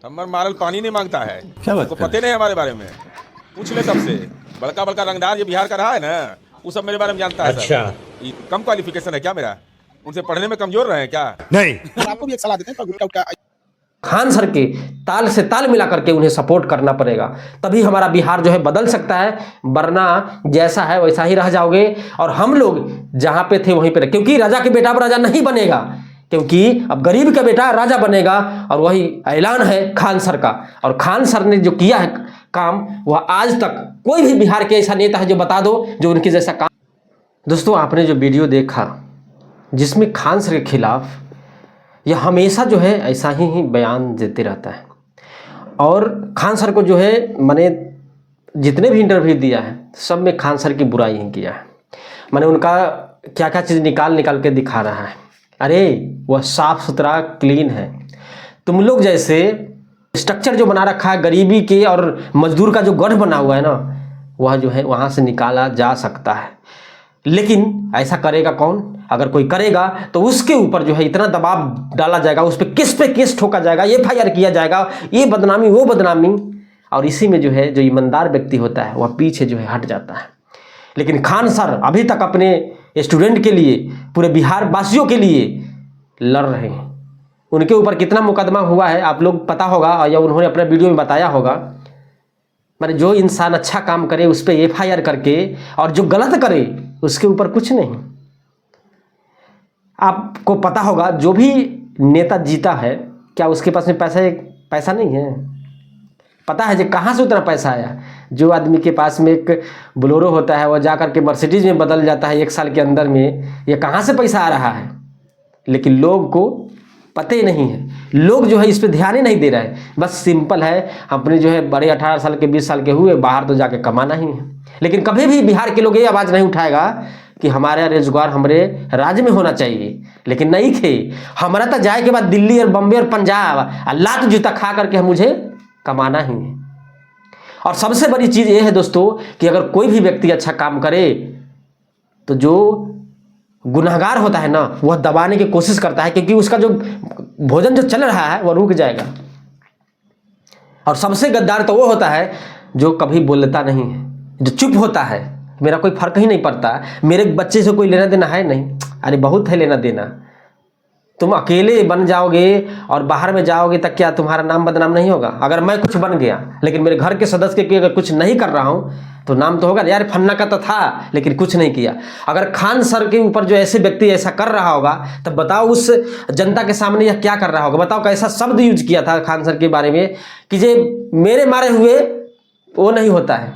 हमर मारल पानी नहीं मांगता है। क्या बात तो कर पते नहीं हमारे बारे में, पूछ ले सबसे। बड़का बड़का रंगदार ये बिहार का रहा है ना, वो सब मेरे बारे में जानता है। अच्छा। ये कम क्वालिफिकेशन है क्या मेरा? उनसे पढ़ने में कमजोर रहे हैं क्या? नहीं। आपको भी एक सलाह देते हैं गुटका उटका खान सर के ताल से ताल मिला करके उन्हें सपोर्ट करना पड़ेगा, तभी हमारा बिहार जो है बदल सकता है, वरना जैसा है वैसा ही रह जाओगे। और हम लोग जहां पे थे वहीं पे रहे, क्योंकि राजा के बेटा अब राजा नहीं बनेगा, क्योंकि अब गरीब का बेटा राजा बनेगा। और वही ऐलान है खान सर का, और खान सर ने जो किया है काम, वह आज तक कोई भी बिहार के ऐसा नेता है जो बता दो जो उनके जैसा काम। दोस्तों, आपने जो वीडियो देखा जिसमें खान सर के खिलाफ यह हमेशा जो है ऐसा ही बयान देते रहता है, और खान सर को जो है मैंने जितने भी इंटरव्यू दिया है सब में खान सर की बुराई ही किया है। मैंने उनका क्या क्या चीज़ निकाल निकाल के दिखा रहा है। अरे वह साफ सुथरा क्लीन है। तुम लोग जैसे स्ट्रक्चर जो बना रखा है गरीबी के और मजदूर का जो गढ़ बना हुआ है ना, वह जो है वहाँ से निकाला जा सकता है, लेकिन ऐसा करेगा कौन? अगर कोई करेगा तो उसके ऊपर जो है इतना दबाव डाला जाएगा, उस पर केस ठोका जाएगा, FIR किया जाएगा, ये बदनामी वो बदनामी। और इसी में जो है जो ईमानदार व्यक्ति होता है वह पीछे जो है हट जाता है। लेकिन खान सर अभी तक अपने स्टूडेंट के लिए, पूरे बिहार वासियों के लिए लड़ रहे हैं। उनके ऊपर कितना मुकदमा हुआ है आप लोग पता होगा, या उन्होंने अपने वीडियो में बताया होगा। माने जो इंसान अच्छा काम करे उस पर FIR करके, और जो गलत करे उसके ऊपर कुछ नहीं। आपको पता होगा जो भी नेता जीता है, क्या उसके पास में पैसा नहीं है? पता है जो कहाँ से उतना पैसा आया? जो आदमी के पास में एक बोलेरो होता है वह जा कर के मर्सिडीज में बदल जाता है 1 साल के अंदर में, ये कहाँ से पैसा आ रहा है? लेकिन लोग को पता ही नहीं है। लोग जो है इस पर ध्यान ही नहीं दे रहे हैं। बस सिंपल है, अपने जो है बड़े 18 साल के 20 साल के हुए, बाहर तो जाके कमाना ही है। लेकिन कभी भी बिहार के लोग ये आवाज़ नहीं उठाएगा कि हमारा रोजगार हमारे राज्य में होना चाहिए। लेकिन नहीं थे, हमारा तो जाए के बाद दिल्ली और बम्बे और पंजाब लात जूता खा करके हम मुझे कमाना ही है। और सबसे बड़ी चीज़ ये है दोस्तों कि अगर कोई भी व्यक्ति अच्छा काम करे तो जो गुनहगार होता है ना, वह दबाने की कोशिश करता है, क्योंकि उसका जो भोजन जो चल रहा है वह रुक जाएगा। और सबसे गद्दार तो वो होता है जो कभी बोलता नहीं है, जो चुप होता है। मेरा कोई फर्क ही नहीं पड़ता, मेरे बच्चे से कोई लेना देना है नहीं। अरे बहुत है लेना देना। तुम अकेले बन जाओगे और बाहर में जाओगे तक क्या तुम्हारा नाम बदनाम नहीं होगा? अगर मैं कुछ बन गया लेकिन मेरे घर के सदस्य के अगर कुछ नहीं कर रहा हूँ तो नाम तो होगा, यार फन्ना का तो था लेकिन कुछ नहीं किया। अगर खान सर के ऊपर जो ऐसे व्यक्ति ऐसा कर रहा होगा तब बताओ उस जनता के सामने यह क्या कर रहा होगा? बताओ कैसा शब्द यूज किया था खान सर के बारे में कि जे मेरे मारे हुए वो नहीं होता है।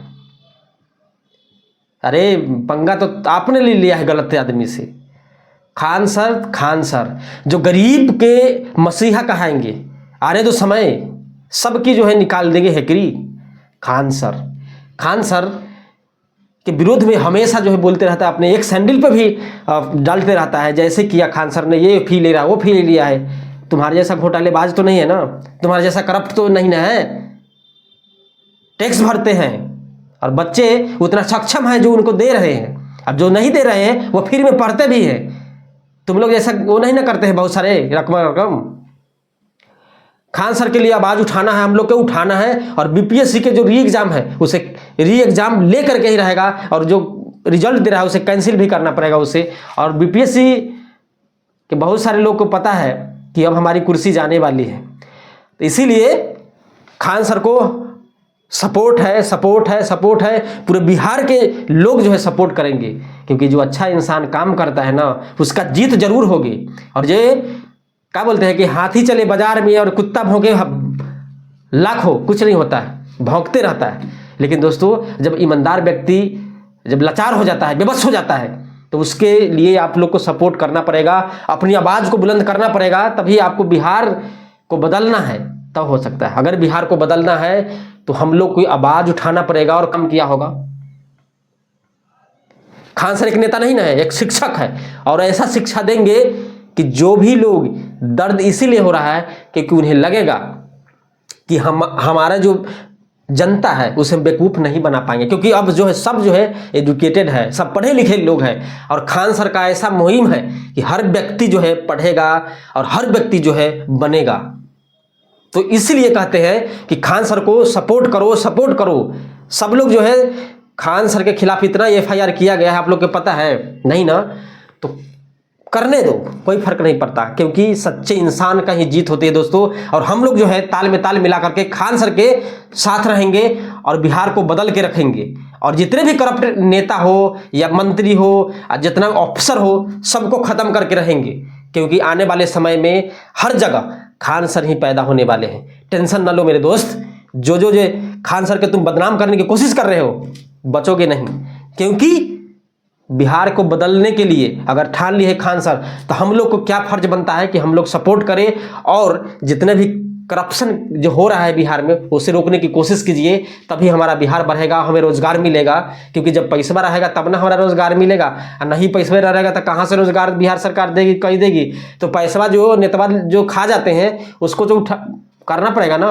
अरे पंगा तो आपने ले लिया है गलत आदमी से। खान सर जो गरीब के मसीहा कहाएंगे, आने दो समय सबकी जो है निकाल देंगे हैकरी। खान सर के विरोध में हमेशा जो है बोलते रहता है, अपने एक सैंडल पे भी डालते रहता है। जैसे किया खान सर ने, ये फी ले रहा वो फी ले लिया है। तुम्हारे जैसा घोटालेबाज तो नहीं है ना, तुम्हारे जैसा करप्ट तो नहीं ना है। टैक्स भरते हैं और बच्चे उतना सक्षम है जो उनको दे रहे हैं, अब जो नहीं दे रहे हैं वो फ्री में पढ़ते भी हैं। तुम लोग जैसा वो नहीं ना करते हैं बहुत सारे रकम। खान सर के लिए आवाज़ उठाना है, हम लोग को उठाना है। और BPSC के जो री एग्ज़ाम है उसे री एग्ज़ाम ले करके ही रहेगा, और जो रिजल्ट दे रहा है उसे कैंसिल भी करना पड़ेगा उसे। और BPSC के बहुत सारे लोग को पता है कि अब हमारी कुर्सी जाने वाली है, तो इसीलिए खान सर को सपोर्ट है। पूरे बिहार के लोग जो है सपोर्ट करेंगे, क्योंकि जो अच्छा इंसान काम करता है ना उसका जीत जरूर होगी। और ये क्या बोलते हैं कि हाथी चले बाजार में और कुत्ता भौंके लाखों, कुछ नहीं होता है, भौंकते रहता है। लेकिन दोस्तों जब ईमानदार व्यक्ति जब लाचार हो जाता है, बेबस हो जाता है, तो उसके लिए आप लोग को सपोर्ट करना पड़ेगा, अपनी आवाज़ को बुलंद करना पड़ेगा। तभी आपको बिहार को बदलना है, तब हो सकता है। अगर बिहार को बदलना है तो हम लोग को आवाज़ उठाना पड़ेगा और काम किया होगा। खान सर एक नेता नहीं ना है, एक शिक्षक है, और ऐसा शिक्षा देंगे कि जो भी लोग दर्द इसीलिए हो रहा है क्योंकि उन्हें लगेगा कि हमारा जो जनता है उसे बेवकूफ़ नहीं बना पाएंगे, क्योंकि अब जो है सब जो है एजुकेटेड है, सब पढ़े लिखे लोग हैं। और खान सर का ऐसा मुहिम है कि हर व्यक्ति जो है पढ़ेगा और हर व्यक्ति जो है बनेगा। तो इसलिए कहते हैं कि खान सर को सपोर्ट करो, सपोर्ट करो। सब लोग जो है खान सर के खिलाफ इतना FIR किया गया है, आप लोग को पता है नहीं ना, तो करने दो, कोई फर्क नहीं पड़ता, क्योंकि सच्चे इंसान का ही जीत होती है दोस्तों। और हम लोग जो है ताल में ताल मिला करके खान सर के साथ रहेंगे और बिहार को बदल के रखेंगे। और जितने भी करप्ट नेता हो या मंत्री हो या जितना ऑफिसर हो, सबको खत्म करके रहेंगे, क्योंकि आने वाले समय में हर जगह खान सर ही पैदा होने वाले हैं। टेंशन ना लो मेरे दोस्त, जो खान सर के तुम बदनाम करने की कोशिश कर रहे हो, बचोगे नहीं, क्योंकि बिहार को बदलने के लिए अगर ठान ली है खान सर, तो हम लोग को क्या फर्ज बनता है कि हम लोग सपोर्ट करें और जितने भी करप्शन जो हो रहा है बिहार में उसे रोकने की कोशिश कीजिए, तभी हमारा बिहार बढ़ेगा, हमें रोजगार मिलेगा। क्योंकि जब पैसा रहेगा तब ना हमारा रोजगार मिलेगा, और नहीं पैसा रहेगा तो कहाँ से रोजगार बिहार सरकार देगी, कहीं देगी। तो पैसा जो नेता जो खा जाते हैं उसको जो करना पड़ेगा ना।